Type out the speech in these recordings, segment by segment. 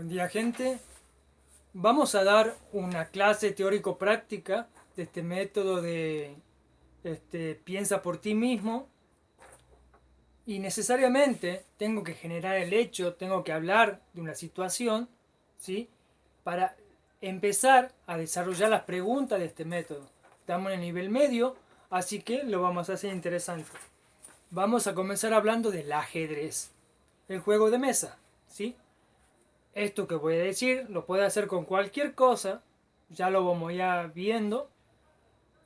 Buen día, gente. Vamos a dar una clase teórico-práctica de este método de piensa por ti mismo. Y necesariamente tengo que generar el hecho, tengo que hablar de una situación, ¿sí? Para empezar a desarrollar las preguntas de este método. Estamos en el nivel medio, así que lo vamos a hacer interesante. Vamos a comenzar hablando del ajedrez, el juego de mesa, ¿sí? Esto que voy a decir lo puede hacer con cualquier cosa, ya lo vamos ya viendo.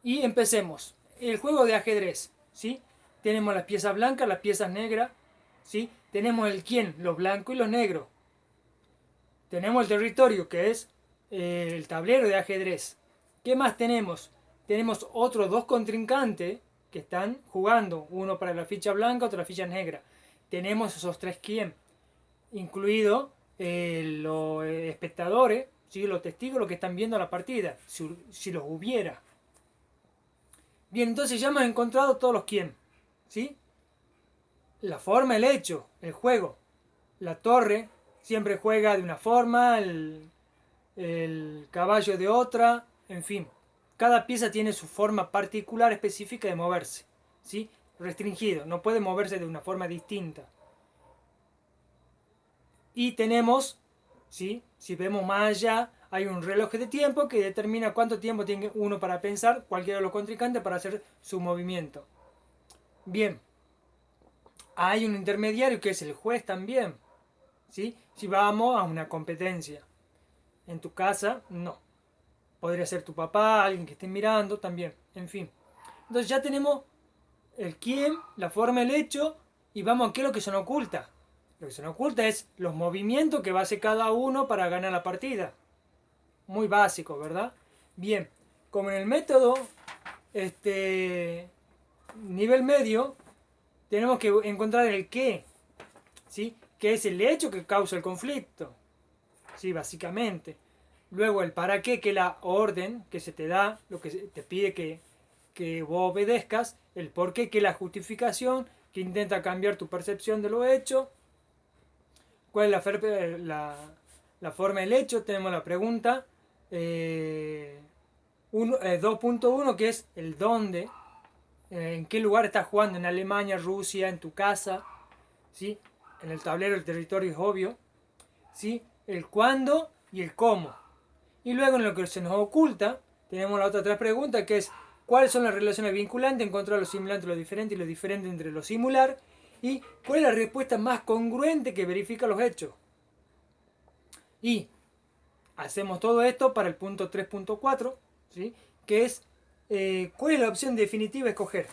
Y empecemos. El juego de ajedrez, ¿sí? Tenemos las piezas blancas, las piezas negras, ¿sí? Tenemos el quién, los blancos y los negros. Tenemos el territorio, que es el tablero de ajedrez. ¿Qué más tenemos? Tenemos otros dos contrincantes que están jugando, uno para la ficha blanca, otro para la ficha negra. Tenemos esos tres quién, incluido los espectadores, ¿sí? Los testigos, los que están viendo la partida, si los hubiera. Bien, entonces ya hemos encontrado todos los quién, ¿sí? La forma, el hecho, el juego. La torre siempre juega de una forma, el caballo de otra, en fin. Cada pieza tiene su forma particular específica de moverse, ¿sí? Restringido, no puede moverse de una forma distinta. Y tenemos, ¿sí? Si vemos más allá, hay un reloj de tiempo que determina cuánto tiempo tiene uno para pensar, cualquiera de los contrincantes, para hacer su movimiento. Bien, hay un intermediario que es el juez también, ¿sí? Si vamos a una competencia. En tu casa, no. Podría ser tu papá, alguien que esté mirando también, en fin. Entonces ya tenemos el quién, la forma, el hecho, y vamos a qué es lo que se nos oculta. Lo que se nos oculta es los movimientos que va a hacer cada uno para ganar la partida. Muy básico, ¿verdad? Bien, como en el método nivel medio, tenemos que encontrar el qué, ¿sí? Que es el hecho que causa el conflicto, ¿sí? Básicamente. Luego el para qué, que es la orden que se te da, lo que te pide que vos obedezcas. El por qué, que es la justificación, que intenta cambiar tu percepción de lo hecho. ¿Cuál es la forma del hecho? Tenemos la pregunta 2.1, que es el dónde, en qué lugar estás jugando, en Alemania, Rusia, en tu casa, ¿sí? En el tablero el territorio es obvio, ¿sí? El cuándo y el cómo. Y luego en lo que se nos oculta, tenemos la otra tres preguntas, que es cuáles son las relaciones vinculantes, encontrar lo similar entre lo diferente y lo diferente entre lo similar, y cuál es la respuesta más congruente que verifica los hechos. Y hacemos todo esto para el punto 3.4, ¿sí? Que es cuál es la opción definitiva a escoger.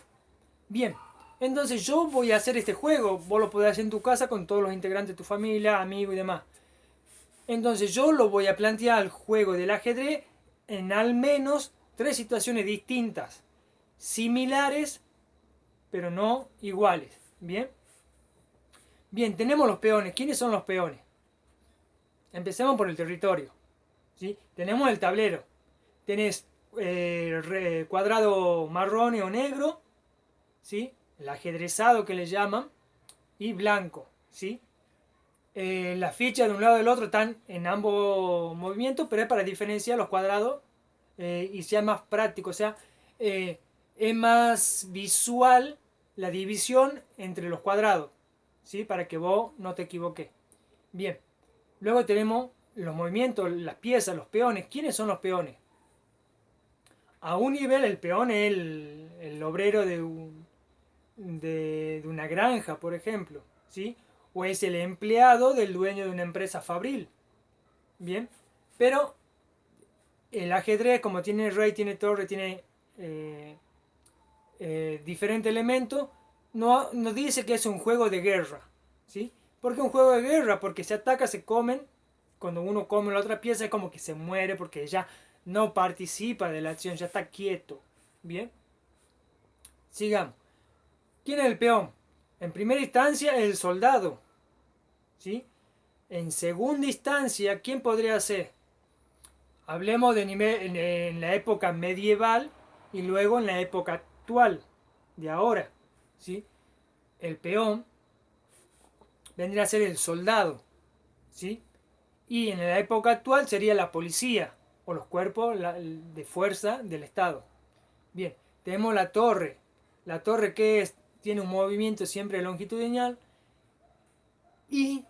Bien, entonces yo voy a hacer este juego, vos lo podés hacer en tu casa con todos los integrantes de tu familia, amigos y demás. Entonces yo lo voy a plantear el juego del ajedrez en al menos tres situaciones distintas, similares, pero no iguales. Bien, bien, tenemos los peones. ¿Quiénes son los peones? Empecemos por el territorio, ¿sí? Tenemos el tablero. Tenés cuadrado marrón o negro, ¿sí? El ajedrezado que le llaman, y blanco, ¿sí? Las fichas de un lado y del otro están en ambos movimientos, pero es para diferenciar los cuadrados y sea más práctico, o sea, es más visual la división entre los cuadrados, ¿sí? Para que vos no te equivoques. Bien, luego tenemos los movimientos, las piezas, los peones. ¿Quiénes son los peones? A un nivel el peón es el obrero de una granja, por ejemplo, ¿sí? O es el empleado del dueño de una empresa fabril. Bien, pero el ajedrez, como tiene rey, tiene torre, tiene diferentes elementos, no dice que es un juego de guerra, ¿sí? ¿Por qué un juego de guerra? Porque se ataca, se comen. Cuando uno come la otra pieza es como que se muere porque ya no participa de la acción, ya está quieto. Bien, sigamos. ¿Quién es el peón? En primera instancia, el soldado, ¿sí? En segunda instancia, ¿quién podría ser? Hablemos de nivel en la época medieval y luego en la época actual, de ahora, ¿sí? El peón vendría a ser el soldado, ¿sí? Y en la época actual sería la policía o los cuerpos de fuerza del Estado. Bien, tenemos la torre. La torre tiene un movimiento siempre longitudinal y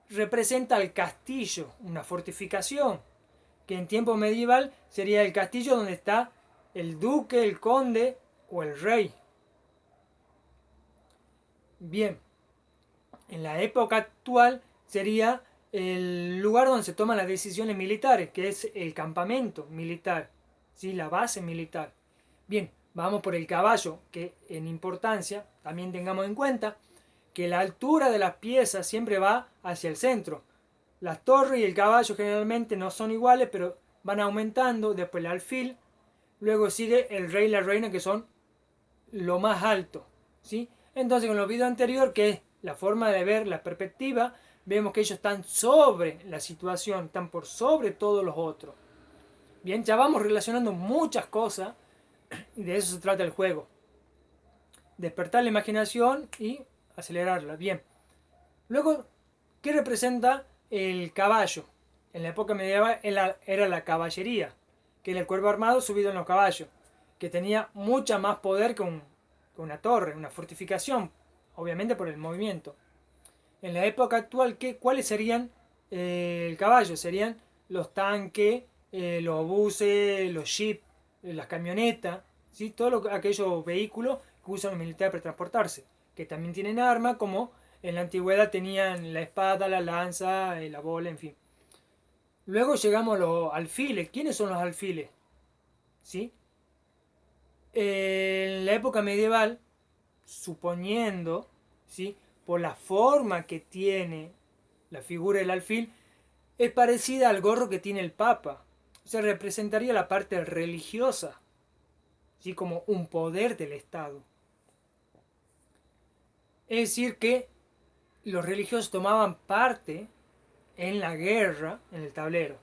representa el castillo, una fortificación, que en tiempo medieval sería el castillo donde está el duque, el conde o el rey. Bien, en la época actual sería el lugar donde se toman las decisiones militares, que es el campamento militar, ¿sí? La base militar. Bien, vamos por el caballo, que en importancia también tengamos en cuenta que la altura de las piezas siempre va hacia el centro. Las torres y el caballo generalmente no son iguales, pero van aumentando, después el alfil, luego sigue el rey y la reina, que son lo más alto, ¿sí? Entonces, con los videos anteriores, que es la forma de ver la perspectiva, vemos que ellos están sobre la situación, están por sobre todos los otros. Bien, ya vamos relacionando muchas cosas y de eso se trata el juego. Despertar la imaginación y acelerarla. Bien. Luego, ¿qué representa el caballo? En la época medieval era la caballería, que era el cuerpo armado subido en los caballos, que tenía mucha más poder que una torre, una fortificación, obviamente por el movimiento. En la época actual, ¿cuáles serían el caballo? Serían los tanques, los obuses, los jeeps, las camionetas, ¿sí? Todos aquellos vehículos que usan los militares para transportarse, que también tienen armas, como en la antigüedad tenían la espada, la lanza, la bola, en fin. Luego llegamos a los alfiles. ¿Quiénes son los alfiles? ¿Sí? En la época medieval, suponiendo, ¿sí?, por la forma que tiene la figura del alfil, es parecida al gorro que tiene el Papa. O sea, representaría la parte religiosa, ¿sí?, como un poder del Estado. Es decir, que los religiosos tomaban parte en la guerra, en el tablero.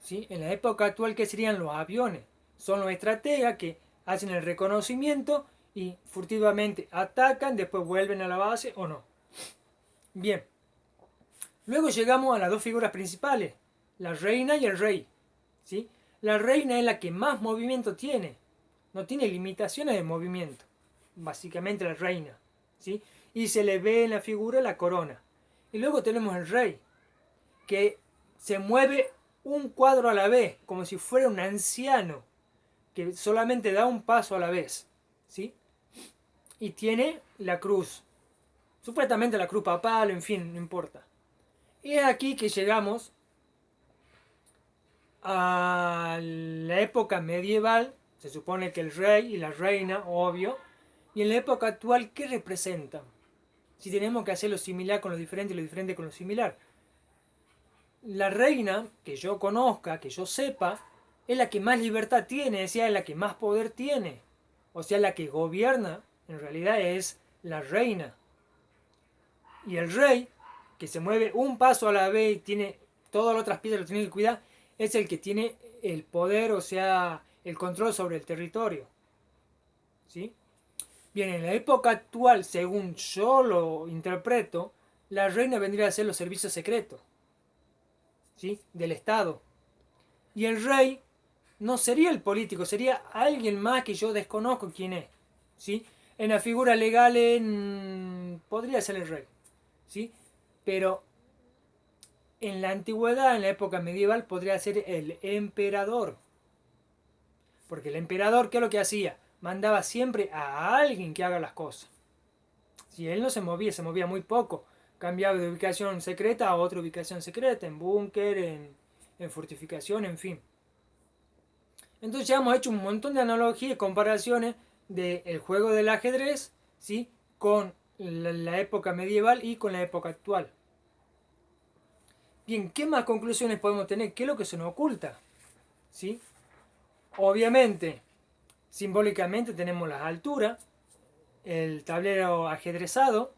¿Sí? En la época actual, ¿qué serían los aviones? Son los estrategas que hacen el reconocimiento y furtivamente atacan, después vuelven a la base o no. Bien. Luego llegamos a las dos figuras principales, la reina y el rey. ¿Sí? La reina es la que más movimiento tiene. No tiene limitaciones de movimiento. Básicamente la reina. ¿Sí? Y se le ve en la figura la corona. Y luego tenemos el rey, que se mueve un cuadro a la vez, como si fuera un anciano, que solamente da un paso a la vez. ¿Sí? Y tiene la cruz. Supuestamente la cruz papal, en fin, no importa. Y es aquí que llegamos a la época medieval. Se supone que el rey y la reina, obvio. Y en la época actual, ¿qué representan? Si tenemos que hacer lo similar con lo diferente y lo diferente con lo similar. La reina, que yo conozca, que yo sepa, es la que más libertad tiene, es la que más poder tiene. O sea, la que gobierna, en realidad es la reina. Y el rey, que se mueve un paso a la vez y tiene todas las otras piezas, lo tiene que cuidar, es el que tiene el poder, o sea, el control sobre el territorio. ¿Sí? Bien, en la época actual, según yo lo interpreto, la reina vendría a ser los servicios secretos, ¿sí?, del Estado. Y el rey no sería el político, sería alguien más que yo desconozco quién es. ¿Sí? En la figura legal podría ser el rey. ¿Sí? Pero en la antigüedad, en la época medieval, podría ser el emperador. Porque el emperador, ¿qué es lo que hacía? Mandaba siempre a alguien que haga las cosas. Si él no se movía muy poco. Cambiaba de ubicación secreta a otra ubicación secreta, en búnker, en fortificación, en fin. Entonces ya hemos hecho un montón de analogías y comparaciones del juego del ajedrez, ¿sí?, con la época medieval y con la época actual. Bien, ¿qué más conclusiones podemos tener? ¿Qué es lo que se nos oculta? ¿Sí? Obviamente, simbólicamente tenemos las alturas, el tablero ajedrezado,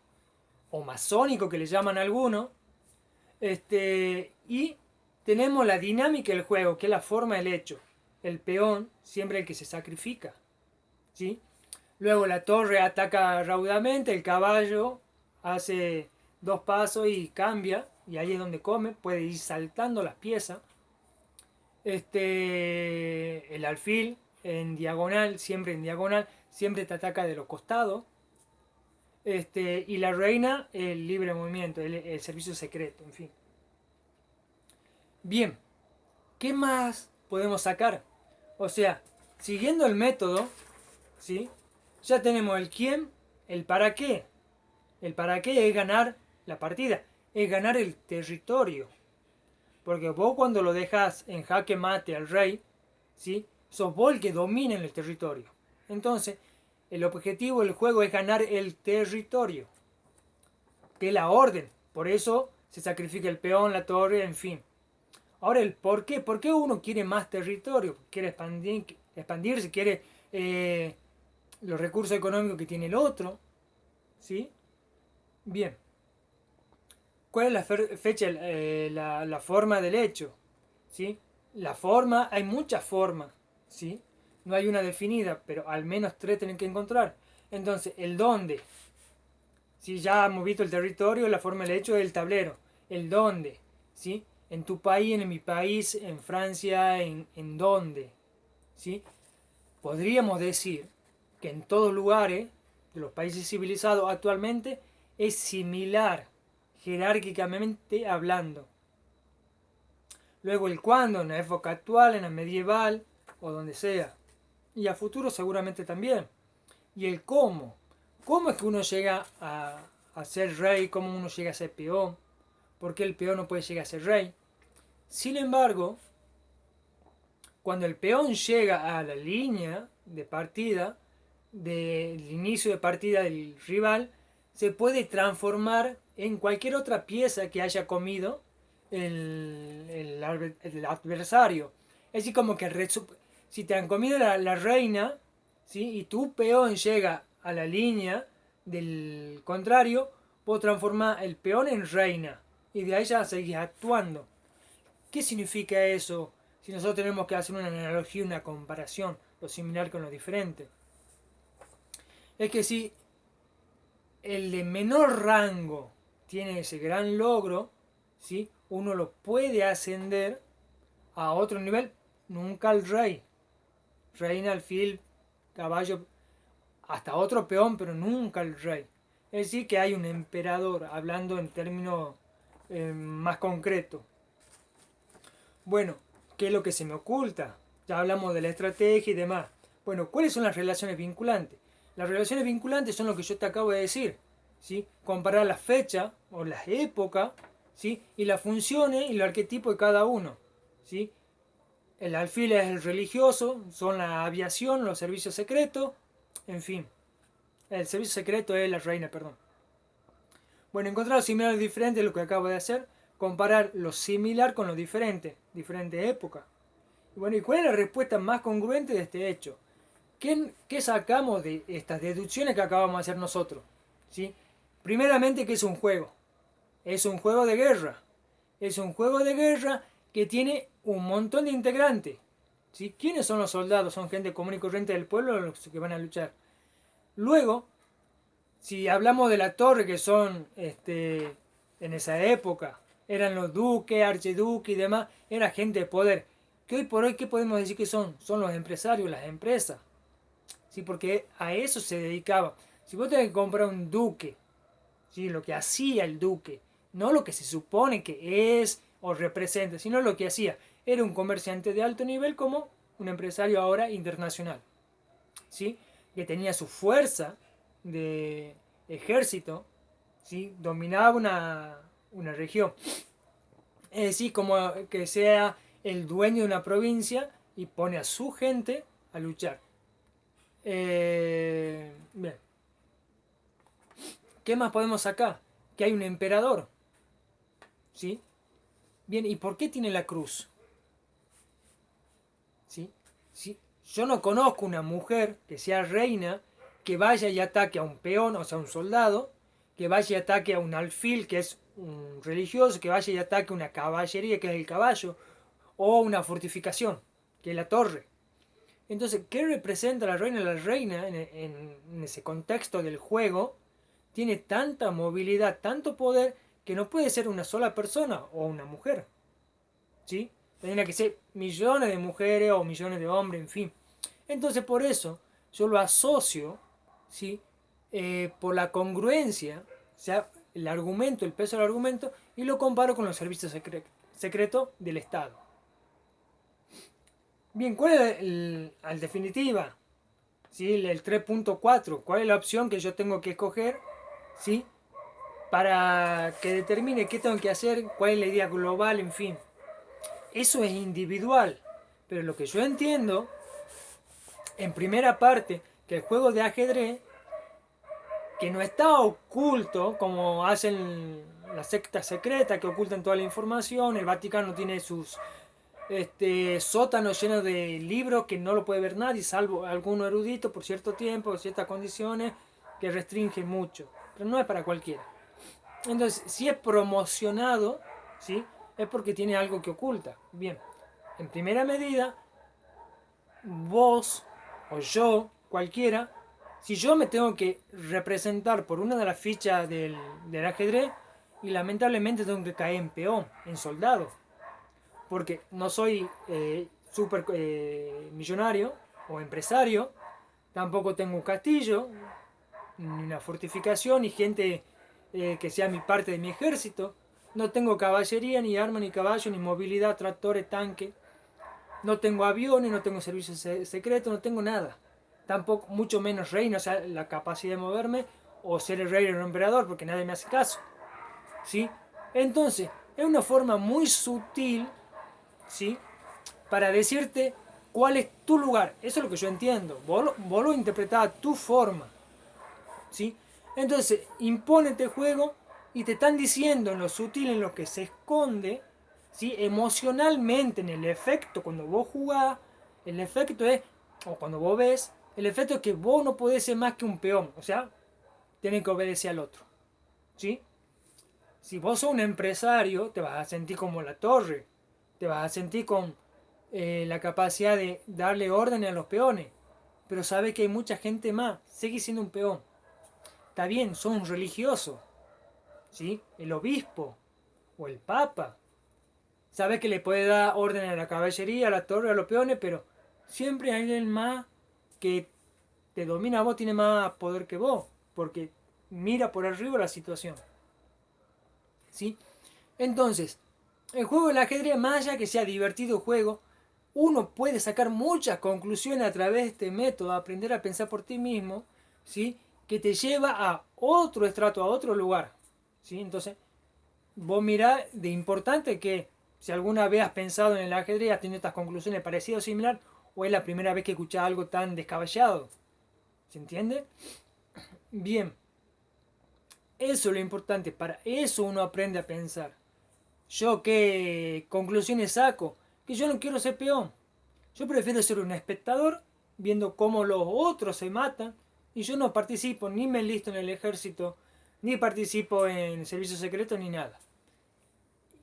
o masónico que le llaman algunos, y tenemos la dinámica del juego, que es la forma del hecho. El peón, siempre el que se sacrifica. ¿Sí? Luego la torre ataca raudamente, el caballo hace dos pasos y cambia. y ahí es donde come, puede ir saltando las piezas. El alfil en diagonal, siempre te ataca de los costados. Y la reina, el libre movimiento, el servicio secreto, en fin. Bien, ¿qué más podemos sacar? O sea, siguiendo el método, ¿sí? Ya tenemos el quién, el para qué. El para qué es ganar la partida, es ganar el territorio. Porque vos cuando lo dejas en jaque mate al rey, ¿sí? Sos vos el que domina en el territorio. Entonces, el objetivo del juego es ganar el territorio, que es la orden. Por eso se sacrifica el peón, la torre, en fin. Ahora, el por qué. ¿Por qué uno quiere más territorio? Quiere expandirse, quiere los recursos económicos que tiene el otro. ¿Sí? Bien. ¿Cuál es la fecha, la forma del hecho? ¿Sí? La forma, hay muchas formas. ¿Sí? No hay una definida, pero al menos tres tienen que encontrar. Entonces, el dónde. Si ya hemos visto el territorio, la forma del hecho es el tablero. El dónde. ¿Sí? En tu país, en mi país, en Francia, en dónde. ¿Sí? Podríamos decir que en todos lugares de los países civilizados actualmente es similar, jerárquicamente hablando. Luego el cuándo, en la época actual, en la medieval o donde sea. Y a futuro seguramente también. Y el cómo. ¿Cómo es que uno llega a ser rey? ¿Cómo uno llega a ser peón? ¿Por qué el peón no puede llegar a ser rey? Sin embargo, cuando el peón llega a la línea de partida, del inicio de partida del rival, se puede transformar en cualquier otra pieza que haya comido el adversario. Es decir, como que si te han comido la reina, ¿sí? Y tu peón llega a la línea del contrario, puedo transformar el peón en reina y de ahí ya seguís actuando. ¿Qué significa eso? Si nosotros tenemos que hacer una analogía, una comparación, lo similar con lo diferente. Es que si el de menor rango tiene ese gran logro, ¿sí? Uno lo puede ascender a otro nivel, nunca al rey. Reina, alfil, caballo, hasta otro peón, pero nunca al rey. Es decir, que hay un emperador, hablando en términos más concretos. Bueno, ¿qué es lo que se me oculta? Ya hablamos de la estrategia y demás. Bueno, ¿cuáles son las relaciones vinculantes? Las relaciones vinculantes son lo que yo te acabo de decir. ¿Sí? Comparar la fecha o las épocas, ¿sí? Y las funciones y los arquetipos de cada uno. ¿Sí? El alfil es el religioso, son la aviación, los servicios secretos, en fin. El servicio secreto es la reina, perdón. Bueno, encontrar lo similar y diferente es lo que acabo de hacer. Comparar lo similar con lo diferente, diferente época. Y bueno, ¿y cuál es la respuesta más congruente de este hecho? ¿Qué sacamos de estas deducciones que acabamos de hacer nosotros? ¿Sí? Primeramente que es un juego. Es un juego de guerra. Es un juego de guerra que tiene un montón de integrantes. ¿Sí? ¿Quiénes son los soldados? Son gente común y corriente del pueblo los que van a luchar. Luego, si hablamos de la torre, que son en esa época, eran los duques, archiduques y demás, era gente de poder. Que hoy por hoy, ¿qué podemos decir que son? Son los empresarios, las empresas. ¿Sí? Porque a eso se dedicaba. Si vos tenés que comprar un duque, ¿sí? Lo que hacía el duque, no lo que se supone que es o representa, sino lo que hacía. Era un comerciante de alto nivel como un empresario ahora internacional. ¿Sí? Que tenía su fuerza de ejército, ¿sí? Dominaba una región. Es decir, como que sea el dueño de una provincia y pone a su gente a luchar. Bien. ¿Qué más podemos sacar? Que hay un emperador. ¿Sí? Bien, ¿y por qué tiene la cruz? ¿Sí? ¿Sí? Yo no conozco una mujer que sea reina que vaya y ataque a un peón, o sea, un soldado, que vaya y ataque a un alfil, que es un religioso, que vaya y ataque a una caballería, que es el caballo, o una fortificación, que es la torre. Entonces, ¿qué representa la reina? La reina, en ese contexto del juego, tiene tanta movilidad, tanto poder, que no puede ser una sola persona o una mujer, ¿sí? Tendría que ser millones de mujeres o millones de hombres, en fin. Entonces por eso yo lo asocio, ¿sí? Por la congruencia, o sea, el argumento, el peso del argumento, y lo comparo con los servicios secretos del Estado. Bien, ¿cuál es al definitiva? ¿Sí? El 3.4, ¿cuál es la opción que yo tengo que escoger? ¿Sí? Para que determine qué tengo que hacer, cuál es la idea global, en fin. Eso es individual, pero lo que yo entiendo, en primera parte, que el juego de ajedrez, que no está oculto como hacen las sectas secretas que ocultan toda la información, el Vaticano tiene sus sótanos llenos de libros que no lo puede ver nadie, salvo algún erudito por cierto tiempo, por ciertas condiciones que restringen mucho, pero no es para cualquiera. Entonces, si es promocionado, ¿sí? Es porque tiene algo que oculta. Bien, en primera medida, vos o yo, cualquiera, si yo me tengo que representar por una de las fichas del ajedrez, y lamentablemente tengo que caer en peón, en soldado, porque no soy super millonario o empresario, tampoco tengo un castillo, ni una fortificación, ni gente que sea mi parte de mi ejército. No tengo caballería, ni arma, ni caballo, ni movilidad, tractores, tanque. No tengo aviones, no tengo servicios secretos, no tengo nada. Tampoco, mucho menos reino, o sea, la capacidad de moverme o ser el rey o el emperador, porque nadie me hace caso. ¿Sí? Entonces, es una forma muy sutil, ¿sí? Para decirte cuál es tu lugar. Eso es lo que yo entiendo. Vos lo interpretás a tu forma. ¿Sí? Entonces, impone el juego y te están diciendo en lo sutil, en lo que se esconde, ¿sí? Emocionalmente, en el efecto, cuando vos jugás, el efecto es, o cuando vos ves, el efecto es que vos no podés ser más que un peón, o sea, tenés que obedecer al otro. ¿Sí? Si vos sos un empresario, te vas a sentir como la torre, te vas a sentir con la capacidad de darle órdenes a los peones, pero sabes que hay mucha gente más, sigue siendo un peón. Está bien, son un religioso, ¿sí? El obispo o el papa. Sabes que le puede dar orden a la caballería, a la torre, a los peones, pero siempre hay alguien más que te domina a vos, tiene más poder que vos, porque mira por arriba la situación. ¿Sí? Entonces, el juego del ajedrez, más allá que sea divertido juego, uno puede sacar muchas conclusiones a través de este método, aprender a pensar por ti mismo, ¿sí? Que te lleva a otro estrato, a otro lugar. ¿Sí? Entonces, vos mirá de importante que si alguna vez has pensado en el ajedrez, has tenido estas conclusiones parecidas o similar, o es la primera vez que escuchás algo tan descabellado. ¿Se entiende? Bien, eso es lo importante, para eso uno aprende a pensar. ¿Yo qué conclusiones saco? Que yo no quiero ser peón. Yo prefiero ser un espectador viendo cómo los otros se matan y yo no participo, ni me enlisto en el ejército, ni participo en servicios secretos, ni nada.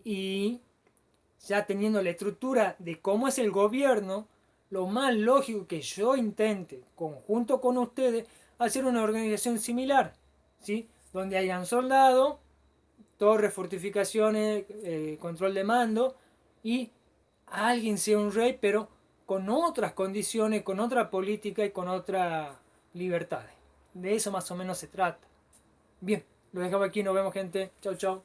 Y ya teniendo la estructura de cómo es el gobierno, lo más lógico que yo intente, conjunto con ustedes, hacer una organización similar, ¿sí? Donde hayan soldados, torres, fortificaciones, control de mando, y alguien sea un rey, pero con otras condiciones, con otra política y con otras libertades. De eso más o menos se trata. Bien, lo dejamos aquí, nos vemos gente. Chau, chau.